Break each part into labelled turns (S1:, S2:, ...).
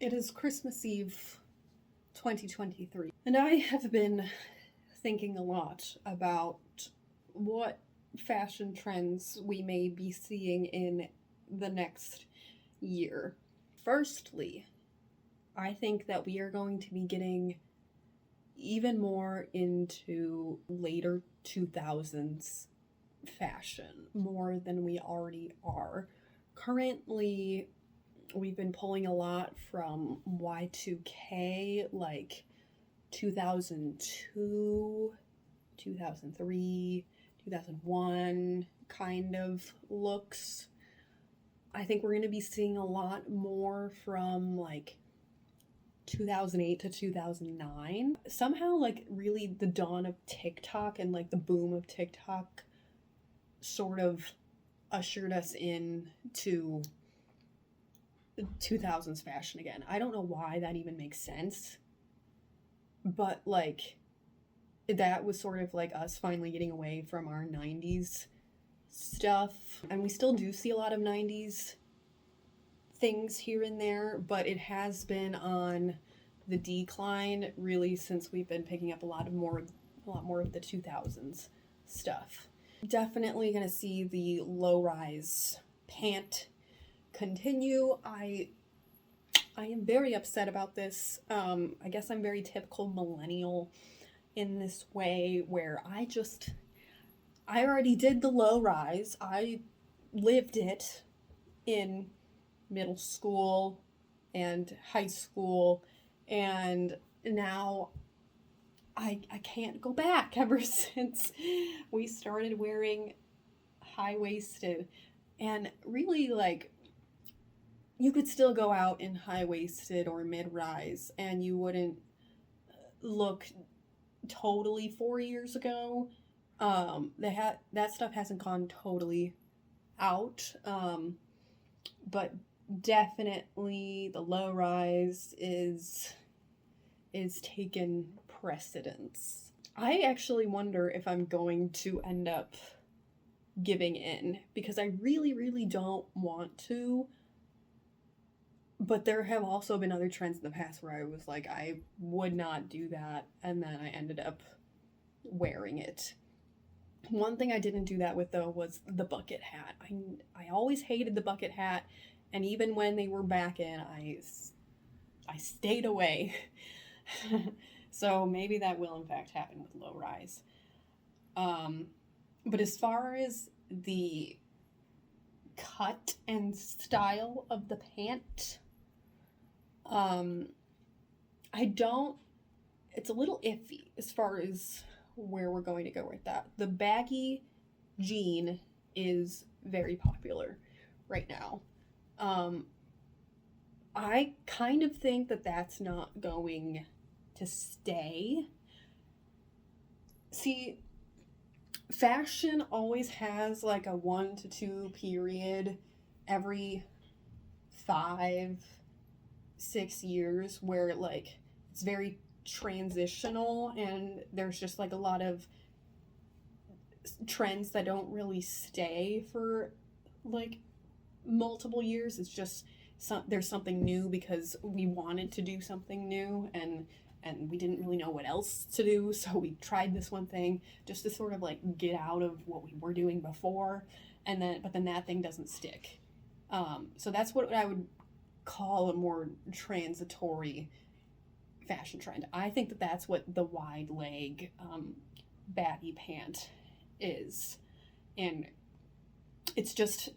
S1: It is Christmas Eve 2023, and I have been thinking a lot about what fashion trends we may be seeing in the next year. Firstly, I think that we are going to be getting even more into later 2000s fashion, more than we already are. Currently, we've been pulling a lot from Y2K, like 2002, 2003, 2001 kind of looks. I think we're going to be seeing a lot more from like 2008 to 2009. Somehow, like, really the dawn of TikTok and like the boom of TikTok sort of ushered us in to 2000s fashion again. I don't know why that even makes sense, but like that was sort of like us finally getting away from our 90s stuff. And we still do see a lot of 90s things here and there, but it has been on the decline really since we've been picking up a lot more of the 2000s stuff. Definitely gonna see the low-rise pant continue. I am very upset about this. I guess I'm very typical millennial in this way where I already did the low rise. I lived it in middle school and high school, and now I can't go back ever since we started wearing high-waisted. And really, like, you could still go out in high-waisted or mid-rise and you wouldn't look totally 4 years ago. That stuff hasn't gone totally out, but definitely the low-rise is taken precedence. I actually wonder if I'm going to end up giving in, because I really, really don't want to. But there have also been other trends in the past where I was like, I would not do that, and then I ended up wearing it. One thing I didn't do that with, though, was the bucket hat. I always hated the bucket hat, and even when they were back in, I stayed away. So maybe that will, in fact, happen with low rise. But as far as the cut and style of the pant, it's a little iffy as far as where we're going to go with that. The baggy jean is very popular right now. I kind of think that that's not going to stay. See, fashion always has like a 1 to 2 period every 5-6 years where like it's very transitional, and there's just like a lot of trends that don't really stay for like multiple years. It's just there's something new because we wanted to do something new, and we didn't really know what else to do, so we tried this one thing just to sort of like get out of what we were doing before, but then that thing doesn't stick. So that's what I would call a more transitory fashion trend. I think that that's what the wide leg baggy pant is, and it's just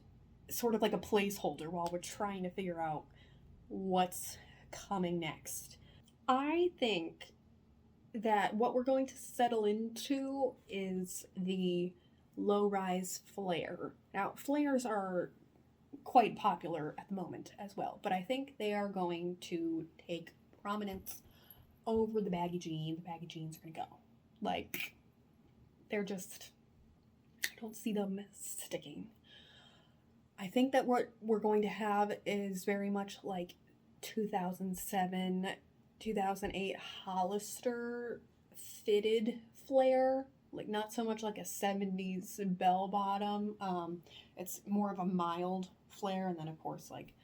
S1: sort of like a placeholder while we're trying to figure out what's coming next. I think that what we're going to settle into is the low-rise flare. Now, flares are quite popular at the moment as well, but I think they are going to take prominence over the baggy jean. The baggy jeans are going to go. Like, they're just, I don't see them sticking. I think that what we're going to have is very much like 2007, 2008 Hollister fitted flare, like not so much like a 70s bell bottom. It's more of a mild flare, and then of course like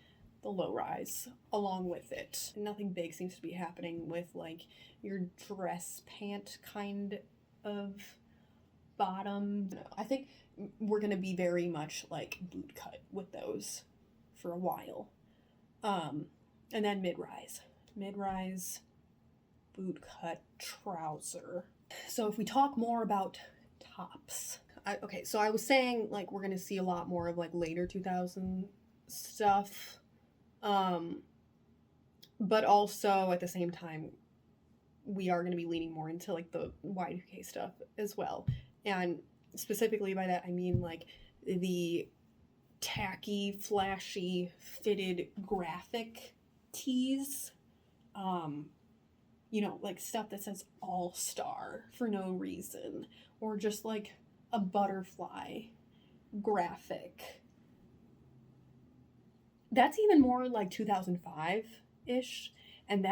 S1: the low rise along with it. Nothing big seems to be happening with like your dress pant kind of bottom. I think we're gonna be very much like boot cut with those for a while. And then mid-rise, boot cut trouser. So if we talk more about tops, so I was saying like we're gonna see a lot more of like later 2000 stuff, but also at the same time we are gonna be leaning more into like the Y2K stuff as well. And specifically by that I mean like the tacky, flashy, fitted graphic tees. You know, like stuff that says All-Star for no reason, or just like a butterfly graphic. That's even more like 2005-ish, and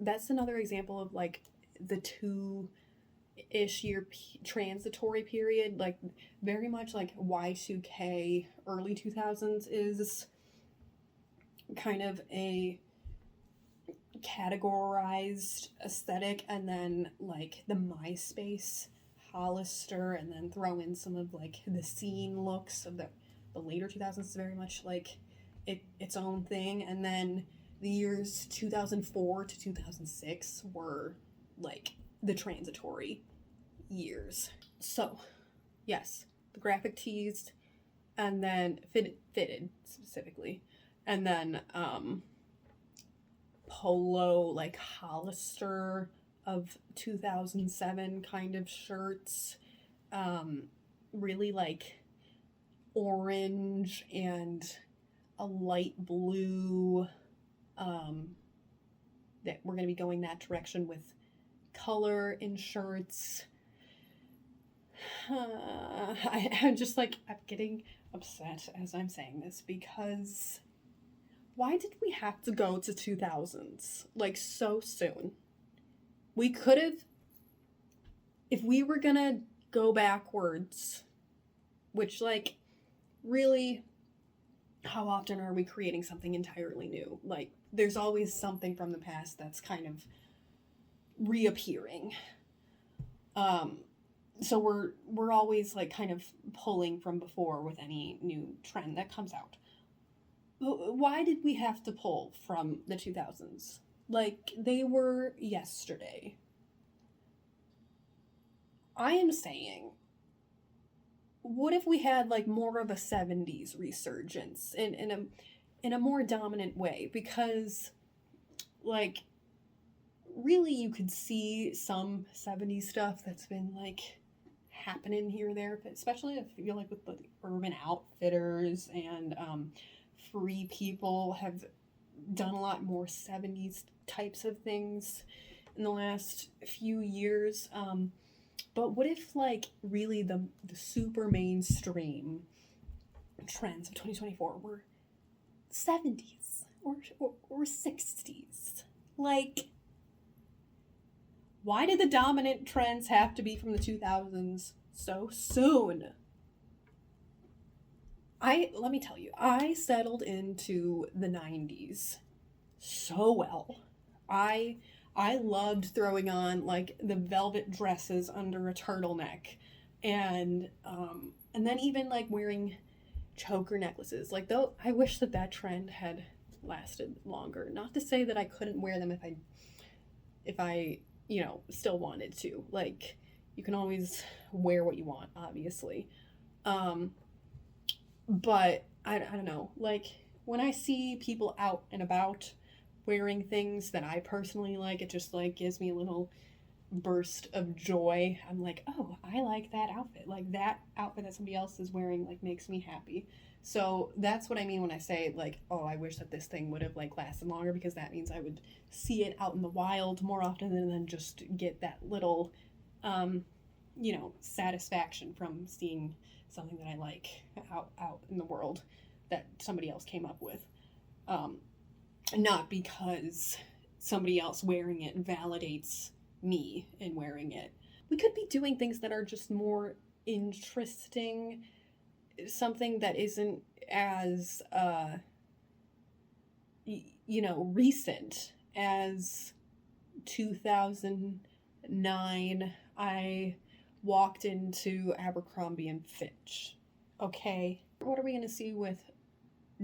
S1: that's another example of like the 2-ish year transitory period, like very much like Y2K early 2000s is kind of a categorized aesthetic, and then like the MySpace Hollister, and then throw in some of like the scene looks of the later 2000s is very much like its own thing. And then the years 2004 to 2006 were like the transitory years. So yes, the graphic tees, and then fitted specifically, and then polo, like Hollister of 2007 kind of shirts, really like orange and a light blue, that we're going to be going that direction with color in shirts. I'm just like, I'm getting upset as I'm saying this, because why did we have to go to 2000s like so soon? We could have, if we were gonna go backwards, which like really, how often are we creating something entirely new? Like there's always something from the past that's kind of reappearing. So we're always like kind of pulling from before with any new trend that comes out. Why did we have to pull from the 2000s? Like, they were yesterday. I am saying, what if we had, like, more of a 70s resurgence in a more dominant way? Because, like, really you could see some 70s stuff that's been, like, happening here or there, especially I feel like with the Urban Outfitters and, Free People have done a lot more 70s types of things in the last few years. But what if like really the super mainstream trends of 2024 were 70s or 60s? Like, why did the dominant trends have to be from the 2000s so soon? Let me tell you, I settled into the 90s so well. I loved throwing on like the velvet dresses under a turtleneck, and then even like wearing choker necklaces. Like, though I wish that trend had lasted longer. Not to say that I couldn't wear them if I still wanted to. Like, you can always wear what you want, obviously. But I don't know, like when I see people out and about wearing things that I personally like, it just like gives me a little burst of joy. I'm like, oh, I like that outfit. Like that outfit that somebody else is wearing like makes me happy. So that's what I mean when I say like, oh, I wish that this thing would have like lasted longer, because that means I would see it out in the wild more often than just get that little satisfaction from seeing something that I like out in the world that somebody else came up with. Not because somebody else wearing it validates me in wearing it. We could be doing things that are just more interesting, something that isn't as recent as 2009. I walked into Abercrombie and Fitch. Okay, what are we going to see with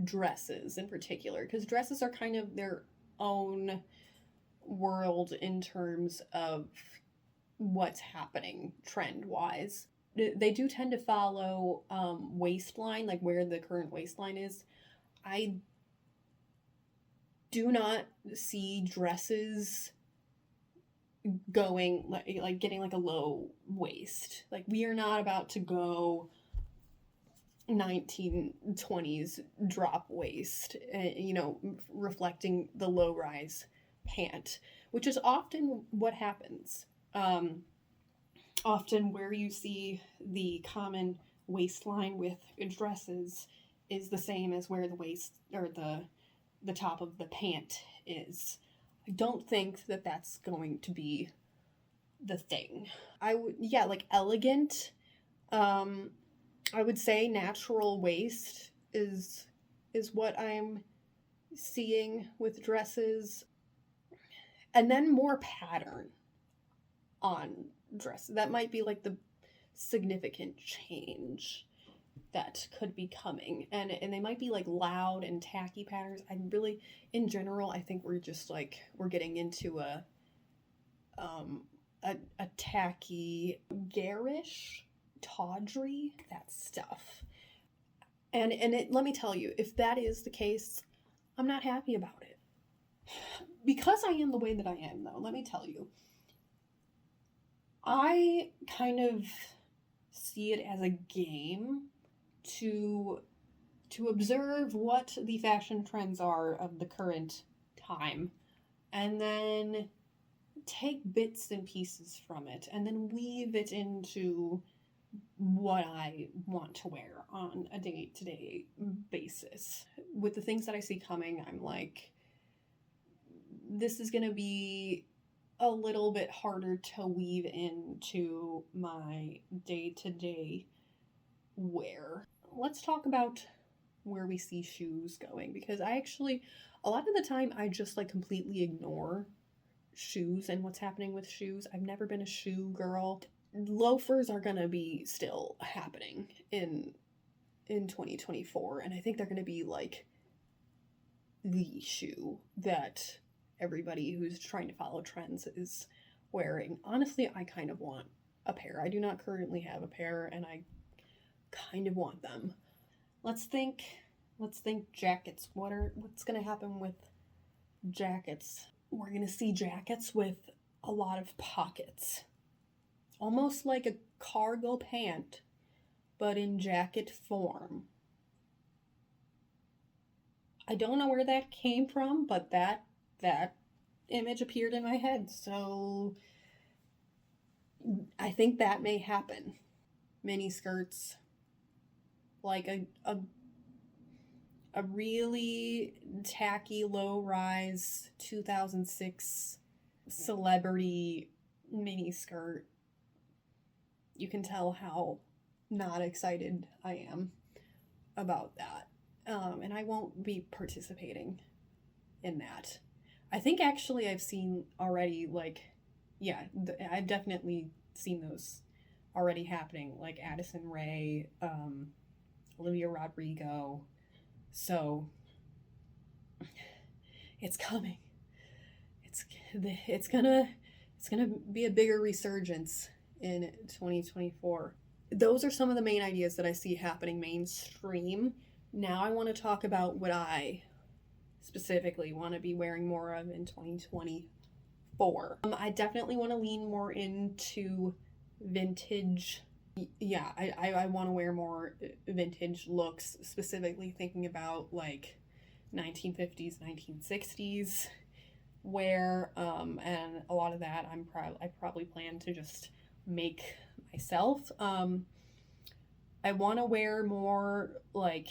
S1: dresses in particular? Because dresses are kind of their own world in terms of what's happening trend wise. They do tend to follow waistline, like where the current waistline is. I do not see dresses going like getting like a low waist. Like we are not about to go 1920s drop waist, reflecting the low rise pant, which is often what happens. Often where you see the common waistline with dresses is the same as where the waist or the top of the pant is. I don't think that that's going to be the thing. I would, yeah, like elegant. I would say natural waist is what I'm seeing with dresses, and then more pattern on dresses. That might be like the significant change that could be coming, and they might be like loud and tacky patterns. I really, in general, I think we're just like we're getting into a tacky, garish, tawdry, that stuff. And let me tell you, if that is the case, I'm not happy about it. Because I am the way that I am, though, let me tell you, I kind of see it as a game to observe what the fashion trends are of the current time, and then take bits and pieces from it, and then weave it into what I want to wear on a day-to-day basis. With the things that I see coming, I'm like, this is gonna be a little bit harder to weave into my day-to-day wear. Let's talk about where we see shoes going, because I actually, a lot of the time, I just like completely ignore shoes and what's happening with shoes. I've never been a shoe girl. Loafers are gonna be still happening in 2024, and I think they're gonna be like the shoe that everybody who's trying to follow trends is wearing. Honestly, I kind of want a pair. I do not currently have a pair, and I kind of want them. Let's think jackets. What's gonna happen with jackets? We're gonna see jackets with a lot of pockets. Almost like a cargo pant, but in jacket form. I don't know where that came from, but that image appeared in my head, so I think that may happen. Mini skirts, like a really tacky low-rise 2006 celebrity mini skirt. You can tell how not excited I am about that. And I won't be participating in that. I think actually I've seen already, like, yeah, I've definitely seen those already happening, like Addison Rae, Olivia Rodrigo. So it's coming. It's gonna be a bigger resurgence in 2024. Those are some of the main ideas that I see happening mainstream. Now I want to talk about what I specifically want to be wearing more of in 2024. I definitely want to lean more into vintage. Yeah, I want to wear more vintage looks, specifically thinking about like 1950s, 1960s wear, and a lot of that I probably plan to just make myself. I want to wear more like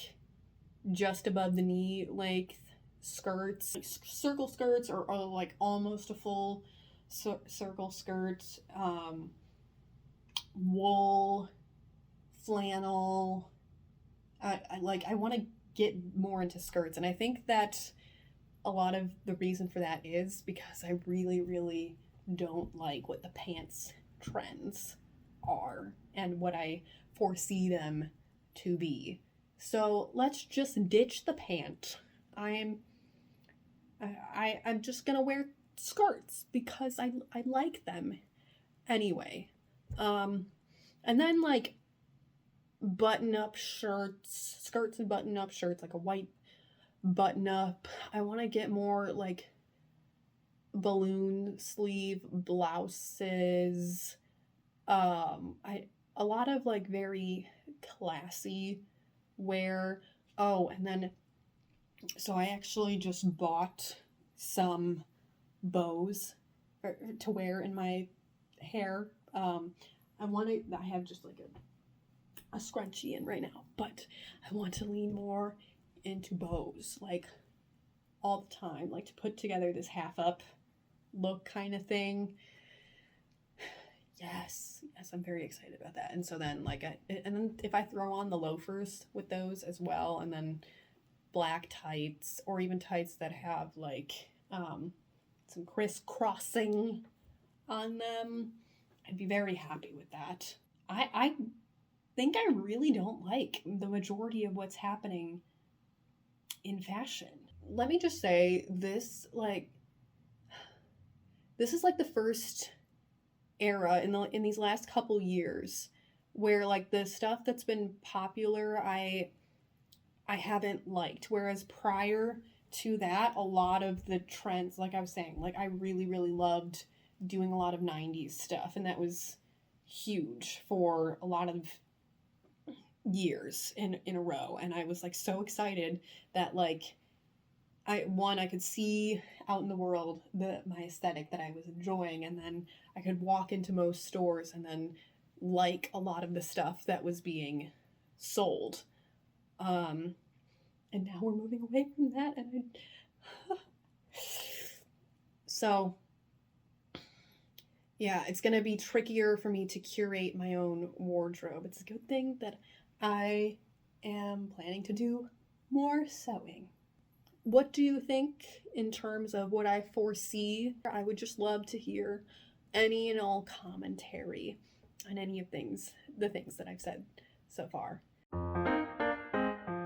S1: just above the knee length skirts, like circle skirts, or like almost a full circle skirt, wool, flannel. I want to get more into skirts, and I think that a lot of the reason for that is because I really, really don't like what the pants trends are and what I foresee them to be. So let's just ditch the pant. I'm just gonna wear skirts because I like them anyway. And then like button up shirts, skirts and button up shirts, like a white button up. I want to get more like balloon sleeve blouses. I a lot of like very classy wear. Oh, and then so I actually just bought some bows to wear in my hair. I have just like a scrunchie in right now, but I want to lean more into bows, like all the time, like to put together this half up look kind of thing. Yes, I'm very excited about that. And so then and then if I throw on the loafers with those as well, and then black tights or even tights that have like some crisscrossing on them, I'd be very happy with that. I think I really don't like the majority of what's happening in fashion. Let me just say this is like the first era in these last couple years where like the stuff that's been popular I haven't liked, whereas prior to that a lot of the trends, like I was saying, like I really really loved doing a lot of 90s stuff, and that was huge for a lot of years in a row, and I was like so excited that like I could see out in the world my aesthetic that I was enjoying, and then I could walk into most stores and then like a lot of the stuff that was being sold. And now we're moving away from that, and so yeah, it's gonna be trickier for me to curate my own wardrobe. It's a good thing that I am planning to do more sewing. What do you think in terms of what I foresee? I would just love to hear any and all commentary on any of the things that I've said so far.